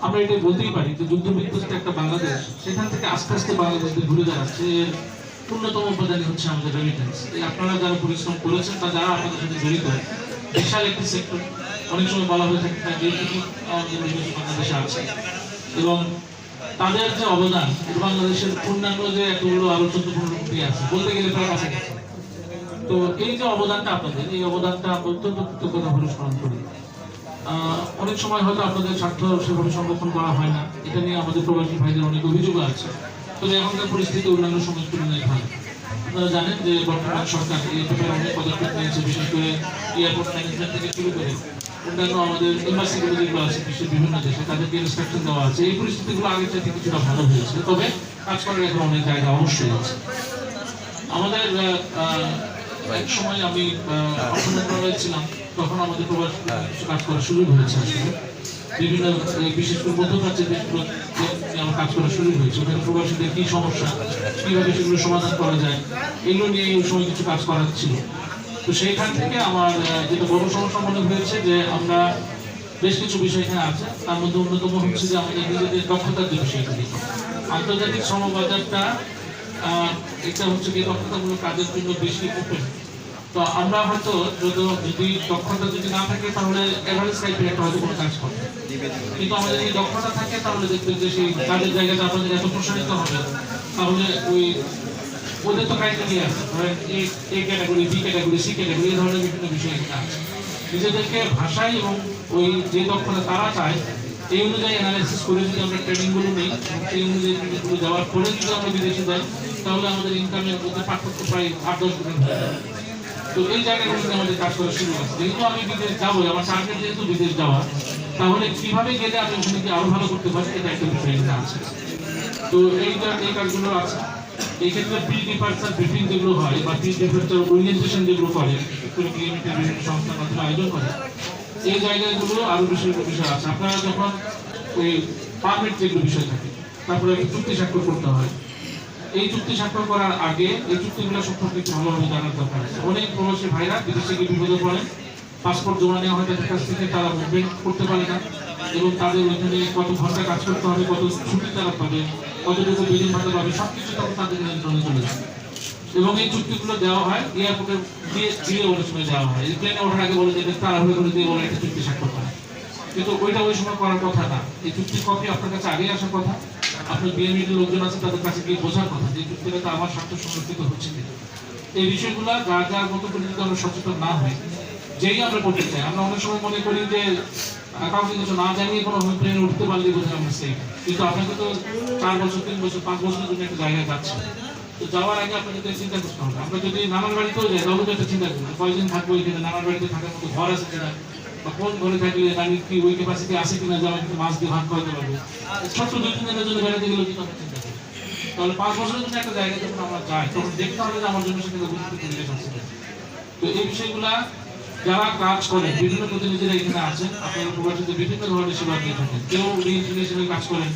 আমরা এটা বলতেই পারি যে যুদ্ধ বিধ্বস্ত একটা বাংলাদেশ সেখান থেকে আস্তে আস্তে বাংলাদেশ ঘুরে দাঁড়াচ্ছে। এর অন্যতম উপাদানই হচ্ছে আমাদের রেমিটেন্স। এই আপনারা যারা পরিশ্রম করেছেন বা যারা আপনাদের সাথে জড়িত, বিশাল একটি সেক্টর, অনেক সময় বলা হয়ে থাকে যেটুকু আমাদের বাংলাদেশে আছে, এবং তাদের যে অবদান বাংলাদেশের পূর্ণাঙ্গ যে এতগুলো আরো 14-15 কোটি আছে বলতে গেলে প্রায় কাছাকাছি। তো এই যে অবদানটা আপনাদের, এই অবদানটা আমরা অত্যন্ত কৃতজ্ঞতা ভরে স্মরণ করি। অনেক সময় হয়তো আপনাদের স্বার্থ সেভাবে সংরক্ষণ করা হয় না, এটা নিয়ে আমাদের প্রবাসী ভাইদের অনেক অভিযোগ আছে। তবে এখনকার পরিস্থিতি অন্যান্য সময় তুলনায় ভালো। আপনারা জানেন যে বর্তমান সরকার এই ব্যাপারে অনেক পদক্ষেপ নিয়েছে, বিশেষ করে এয়ারপোর্ট ম্যানেজমেন্ট থেকে শুরু করে অন্যান্য আমাদের এম্বাসিগুলো যেগুলো আছে বিশ্বের বিভিন্ন দেশে তাদেরকে ইনস্ট্রাকশন দেওয়া আছে। এই পরিস্থিতিগুলো আগের চাইতে কিছুটা ভালো হয়েছে, তবে কাজ করার এখন অনেক জায়গা অবশ্যই আছে। আমাদের এক সময় আমি অর্থ মন্ত্রণালয়ে ছিলাম, তখন আমাদের প্রবাস কাজ করার সুযোগ হয়েছে। আসলে বিভিন্ন বিশেষ করে মধ্যপ্রাচ্যের দেশগুলো আমার কাজ করার সুযোগ হয়েছে। ওখানে প্রবাসীদের কি সমস্যা, কিভাবে সেগুলো সমাধান করা যায়, এগুলো নিয়ে এই সময় কিছু কাজ করার ছিল। তো সেইখান থেকে আমার যেটা বড় সমস্যা মনে হয়েছে যে আমরা বেশ কিছু বিষয় এখানে আছে, তার মধ্যে অন্যতম হচ্ছে যে আমাদের নিজেদের দক্ষতার যে বিষয়গুলি। আন্তর্জাতিক শ্রমবাজারটা এটা হচ্ছে কি দক্ষতামূলক কাজের জন্য বেশি ওপেন। তো আমরা হয়তো যদি দক্ষতা যদি না থাকে তাহলে এভারেজ টাইপের একটা হয়তো কোনো কাজ করবে, কিন্তু আমাদের যদি দক্ষতা থাকে তাহলে দেখবেন যে সেই কাজের জায়গাটা আপনাদের এত প্রসারিত হবে। তাহলে ওই ওদের তো ক্রাইটেরিয়া আছে, ধরেন A category, B category, C category, এই ধরনের বিভিন্ন বিষয় এখানে আছে। নিজেদেরকে ভাষায় এবং ওই যে দক্ষতা তারা চায় এই অনুযায়ী অ্যানালাইসিস করে যদি আমরা ট্রেনিংগুলো নিই, সেই অনুযায়ী ট্রেনিংগুলো দেওয়ার পরে যদি আমরা বিদেশে যাই, তাহলে আমাদের ইনকামের মধ্যে পার্থক্য প্রায় 8-10 গুণ হয়ে যাবে। তো এই জায়গাগুলোতে আমাদের কাজ করা শুরু আছে। যেহেতু আমি বিদেশ যাবো, আমার টার্গেট যেহেতু বিদেশ যাওয়া, তাহলে কিভাবে গেলে আমি ওখানে কি আরো ভালো করতে পারি, এটা একটা বিষয় আছে। তো এই কাজগুলো আছে। এই ক্ষেত্রে প্রি ডিপার্চার ব্রিফিং যেগুলো হয় বা প্রি ডিপার্চার ওরিয়েন্টেশন যেগুলো করে লিমিটেড বিভিন্ন সংস্থার মাধ্যমে আয়োজন করে, এই জায়গাগুলো আরো বিষয় আছে। আপনারা যখন ওই পারমিট যেগুলো বিষয় থাকে, তারপরে চুক্তি স্বাক্ষর করতে হয়। এই চুক্তি স্বাক্ষর করার আগে এই চুক্তিগুলো সম্পর্কে একটু ভালোভাবে জানার দরকার আছে। অনেক প্রবাসী ভাইরা বিদেশে গিয়ে বিপদে পড়েন, পাসপোর্ট জমা নেওয়া হয় তাদের কাছ থেকে, তারা মুভমেন্ট করতে পারে না, এবং তাদের ওইখানে কত ঘন্টা কাজ করতে হবে, কত ছুটি তারা পাবে, কতটুকু বেতন ভাতা পাবে, সবকিছু তখন তাদের নিয়ন্ত্রণে চলে যায়। এবং এই চুক্তিগুলো দেওয়া হয় এয়ারপোর্টে দিয়ে অনেক সময় দেওয়া হয়। প্লেনে ওঠার আগে বলে দেবে তাড়াহুড়ো করে দিয়ে বলে একটা চুক্তি স্বাক্ষর করা, কিন্তু ওইটা ওই সময় করার কথা না। এই চুক্তির কপি আপনার কাছে আগেই আসার কথা, আপনার বিএমইডির লোকজন আছে তাদের কাছে গিয়ে বোঝার কথা যে চুক্তিটা তো আমার স্বার্থ সংরক্ষিত হচ্ছে কিনা। এই বিষয়গুলো যার মতো করে যদি আমরা সচেতন না হই, যেই আমরা করতে চাই, আমরা অনেক সময় মনে করি যে কাউকে কিছু না জানিয়ে কোনো প্লেনে উঠতে পারলেই বোঝা আমরা সেফ, কিন্তু আপনাকে তো 4 বছর 3 বছর 5 বছরের জন্য একটা জায়গায় যাচ্ছে। তো যাওয়ার আগে আপনাকে চিন্তা করতে হবে। আমরা যদি নানার বাড়িতেও যাই তাহলে তো একটা চিন্তা করি কয়দিন থাকবো এখানে, নানার বাড়িতে থাকার মতো ঘর আছে কিনা, বা কোন ঘরে থাকলে নানির কি ওই ক্যাপাসিটি আছে কিনা যে আমাকে মাছ দিয়ে ভাত খাওয়াতে পারবো। ছোট্ট 2-3 দিনের জন্য বেড়াতে গেলেও কিন্তু আমরা চিন্তা করি। তাহলে 5 বছরের জন্য একটা জায়গায় যখন আমরা যাই তখন দেখতে হবে যে আমার জন্য সেখানে উপযুক্ত পরিবেশ আছে। তো এই বিষয়গুলা যারা কাজ করেন, বিভিন্ন প্রতিনিধিরা এখানে আছেন, আপনারা প্রবাসীদের বিভিন্ন ধরনের সেবা দিয়ে থাকেন। কেউ রিইনফ্লেশনের কাজ করেন,